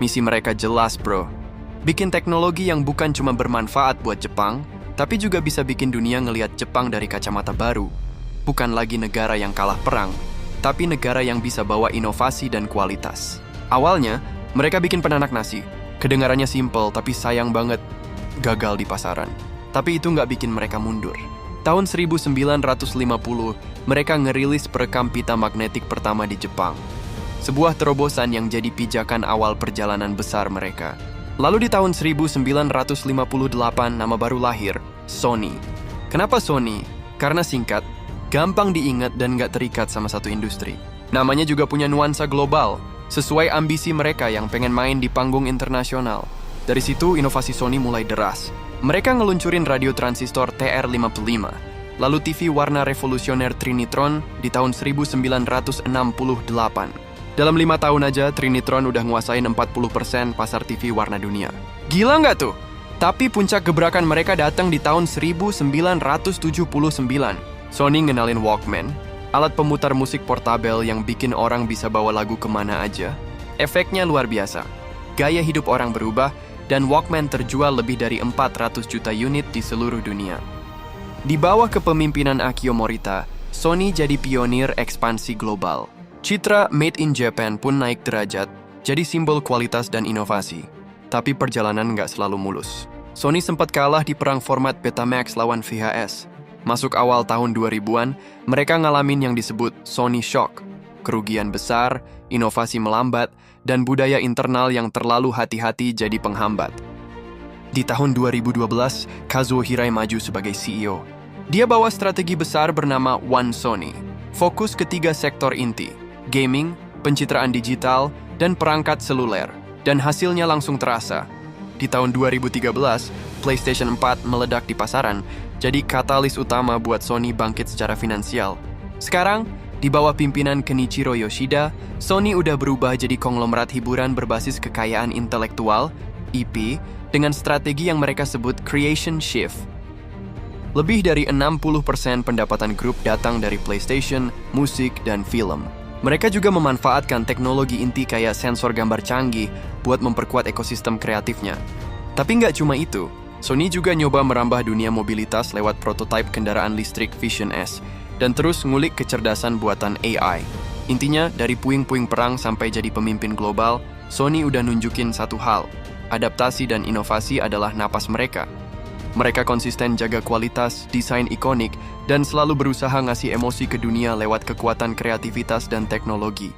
Misi mereka jelas, bro. Bikin teknologi yang bukan cuma bermanfaat buat Jepang, tapi juga bisa bikin dunia ngelihat Jepang dari kacamata baru. Bukan lagi negara yang kalah perang, tapi negara yang bisa bawa inovasi dan kualitas. Awalnya, mereka bikin penanak nasi. Kedengarannya simple, tapi sayang banget gagal di pasaran. Tapi itu nggak bikin mereka mundur. Tahun 1950, mereka ngerilis perekam pita magnetik pertama di Jepang. Sebuah terobosan yang jadi pijakan awal perjalanan besar mereka. Lalu di tahun 1958, nama baru lahir, Sony. Kenapa Sony? Karena singkat, gampang diingat dan nggak terikat sama satu industri. Namanya juga punya nuansa global, sesuai ambisi mereka yang pengen main di panggung internasional. Dari situ, inovasi Sony mulai deras. Mereka ngeluncurin radio transistor TR-55, lalu TV warna revolusioner Trinitron di tahun 1968. Dalam 5 tahun aja, Trinitron udah nguasain 40% pasar TV warna dunia. Gila nggak tuh? Tapi puncak gebrakan mereka datang di tahun 1979. Sony ngenalin Walkman, alat pemutar musik portabel yang bikin orang bisa bawa lagu kemana aja. Efeknya luar biasa. Gaya hidup orang berubah, dan Walkman terjual lebih dari 400 juta unit di seluruh dunia. Di bawah kepemimpinan Akio Morita, Sony jadi pionir ekspansi global. Citra Made in Japan pun naik derajat, jadi simbol kualitas dan inovasi. Tapi perjalanan nggak selalu mulus. Sony sempat kalah di perang format Betamax lawan VHS. Masuk awal tahun 2000-an, mereka ngalamin yang disebut Sony Shock. Kerugian besar, inovasi melambat, dan budaya internal yang terlalu hati-hati jadi penghambat. Di tahun 2012, Kazuo Hirai maju sebagai CEO. Dia bawa strategi besar bernama One Sony. Fokus ke 3 sektor inti: gaming, pencitraan digital, dan perangkat seluler. Dan hasilnya langsung terasa. Di tahun 2013, PlayStation 4 meledak di pasaran, jadi katalis utama buat Sony bangkit secara finansial. Sekarang, di bawah pimpinan Kenichiro Yoshida, Sony udah berubah jadi konglomerat hiburan berbasis kekayaan intelektual, IP, dengan strategi yang mereka sebut Creation Shift. Lebih dari 60% pendapatan grup datang dari PlayStation, musik, dan film. Mereka juga memanfaatkan teknologi inti kayak sensor gambar canggih buat memperkuat ekosistem kreatifnya. Tapi nggak cuma itu, Sony juga nyoba merambah dunia mobilitas lewat prototipe kendaraan listrik Vision S, dan terus ngulik kecerdasan buatan AI. Intinya, dari puing-puing perang sampai jadi pemimpin global, Sony udah nunjukin satu hal: adaptasi dan inovasi adalah napas mereka. Mereka konsisten jaga kualitas, desain ikonik, dan selalu berusaha ngasih emosi ke dunia lewat kekuatan kreativitas dan teknologi.